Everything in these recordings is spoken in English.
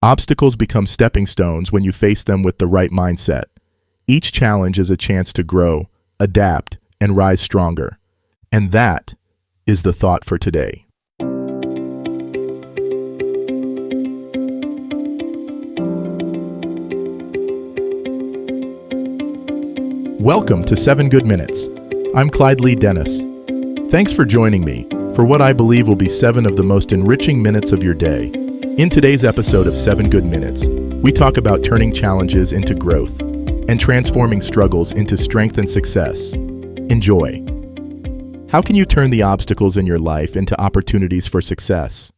Obstacles become stepping stones when you face them with the right mindset. Each challenge is a chance to grow, adapt, and rise stronger. And that is the thought for today. Welcome to 7 Good Minutes. I'm Clyde Lee Dennis. Thanks for joining me for what I believe will be 7 of the most enriching minutes of your day. In today's episode of 7 Good Minutes, we talk about turning challenges into growth and transforming struggles into strength and success. Enjoy. How can you turn the obstacles in your life into opportunities for success?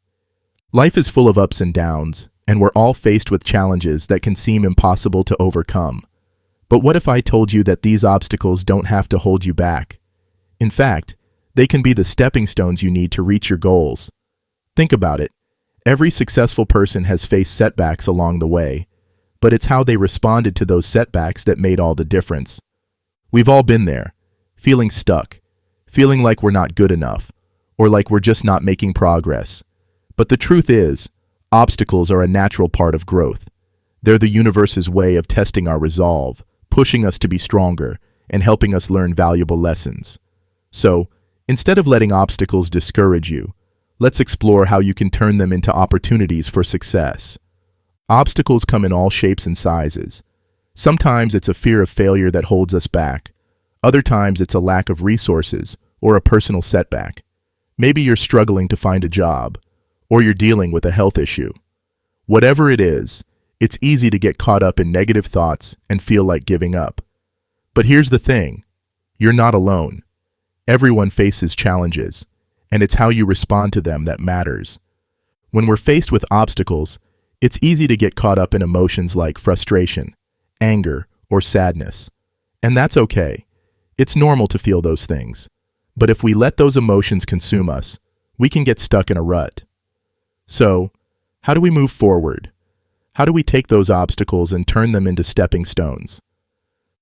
Life is full of ups and downs, and we're all faced with challenges that can seem impossible to overcome. But what if I told you that these obstacles don't have to hold you back? In fact, they can be the stepping stones you need to reach your goals. Think about it. Every successful person has faced setbacks along the way, but it's how they responded to those setbacks that made all the difference. We've all been there, feeling stuck, feeling like we're not good enough, or like we're just not making progress. But the truth is, obstacles are a natural part of growth. They're the universe's way of testing our resolve, pushing us to be stronger, and helping us learn valuable lessons. So, instead of letting obstacles discourage you, let's explore how you can turn them into opportunities for success. Obstacles come in all shapes and sizes. Sometimes it's a fear of failure that holds us back. Other times it's a lack of resources or a personal setback. Maybe you're struggling to find a job, or you're dealing with a health issue. Whatever it is, it's easy to get caught up in negative thoughts and feel like giving up. But here's the thing, you're not alone. Everyone faces challenges, and it's how you respond to them that matters. When we're faced with obstacles, it's easy to get caught up in emotions like frustration, anger, or sadness. And that's okay. It's normal to feel those things. But if we let those emotions consume us, we can get stuck in a rut. So, how do we move forward? How do we take those obstacles and turn them into stepping stones?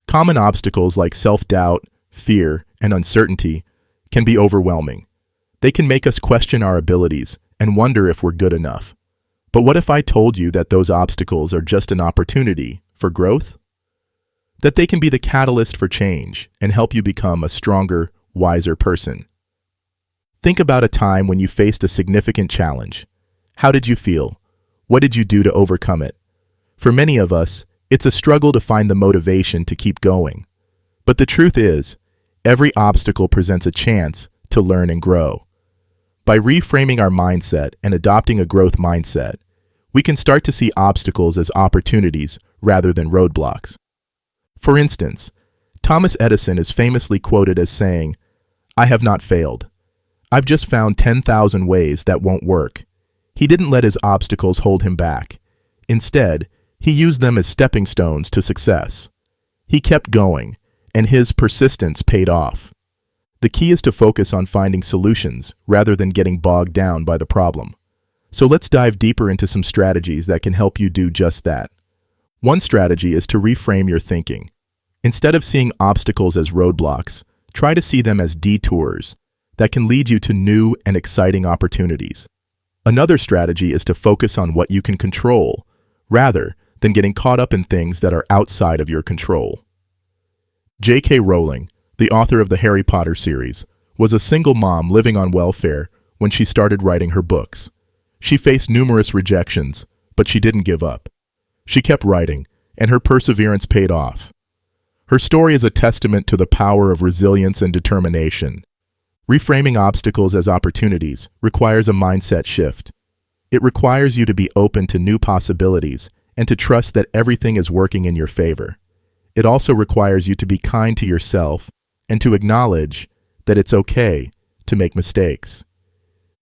Common obstacles like self-doubt, fear, and uncertainty can be overwhelming. They can make us question our abilities and wonder if we're good enough. But what if I told you that those obstacles are just an opportunity for growth? That they can be the catalyst for change and help you become a stronger, wiser person. Think about a time when you faced a significant challenge. How did you feel? What did you do to overcome it? For many of us, it's a struggle to find the motivation to keep going. But the truth is, every obstacle presents a chance to learn and grow. By reframing our mindset and adopting a growth mindset, we can start to see obstacles as opportunities rather than roadblocks. For instance, Thomas Edison is famously quoted as saying, "I have not failed. I've just found 10,000 ways that won't work." He didn't let his obstacles hold him back. Instead, he used them as stepping stones to success. He kept going, and his persistence paid off. The key is to focus on finding solutions rather than getting bogged down by the problem. So let's dive deeper into some strategies that can help you do just that. One strategy is to reframe your thinking. Instead of seeing obstacles as roadblocks, try to see them as detours that can lead you to new and exciting opportunities. Another strategy is to focus on what you can control, rather than getting caught up in things that are outside of your control. J.K. Rowling, the author of the Harry Potter series, was a single mom living on welfare when she started writing her books. She faced numerous rejections, but she didn't give up. She kept writing, and her perseverance paid off. Her story is a testament to the power of resilience and determination. Reframing obstacles as opportunities requires a mindset shift. It requires you to be open to new possibilities and to trust that everything is working in your favor. It also requires you to be kind to yourself and to acknowledge that it's okay to make mistakes.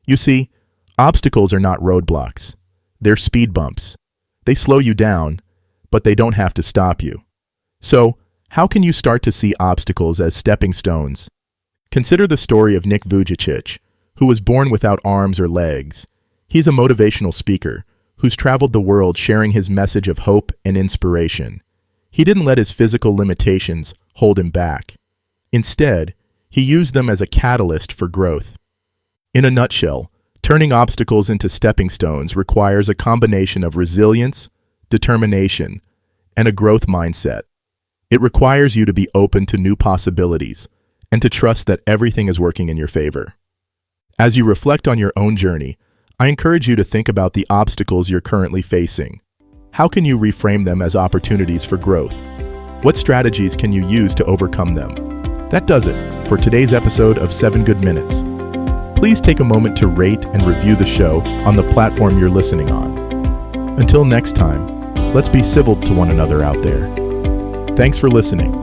You see, obstacles are not roadblocks. They're speed bumps. They slow you down, but they don't have to stop you. So, how can you start to see obstacles as stepping stones? Consider the story of Nick Vujicic, who was born without arms or legs. He's a motivational speaker who's traveled the world sharing his message of hope and inspiration. He didn't let his physical limitations hold him back. Instead, he used them as a catalyst for growth. In a nutshell, Turning obstacles into stepping stones requires a combination of resilience, determination, and a growth mindset. It requires you to be open to new possibilities and to trust that everything is working in your favor. As you reflect on your own journey, I encourage you to think about the obstacles you're currently facing. How can you reframe them as opportunities for growth? What strategies can you use to overcome them? That does it for today's episode of 7 Good Minutes. Please take a moment to rate and review the show on the platform you're listening on. Until next time, let's be civil to one another out there. Thanks for listening.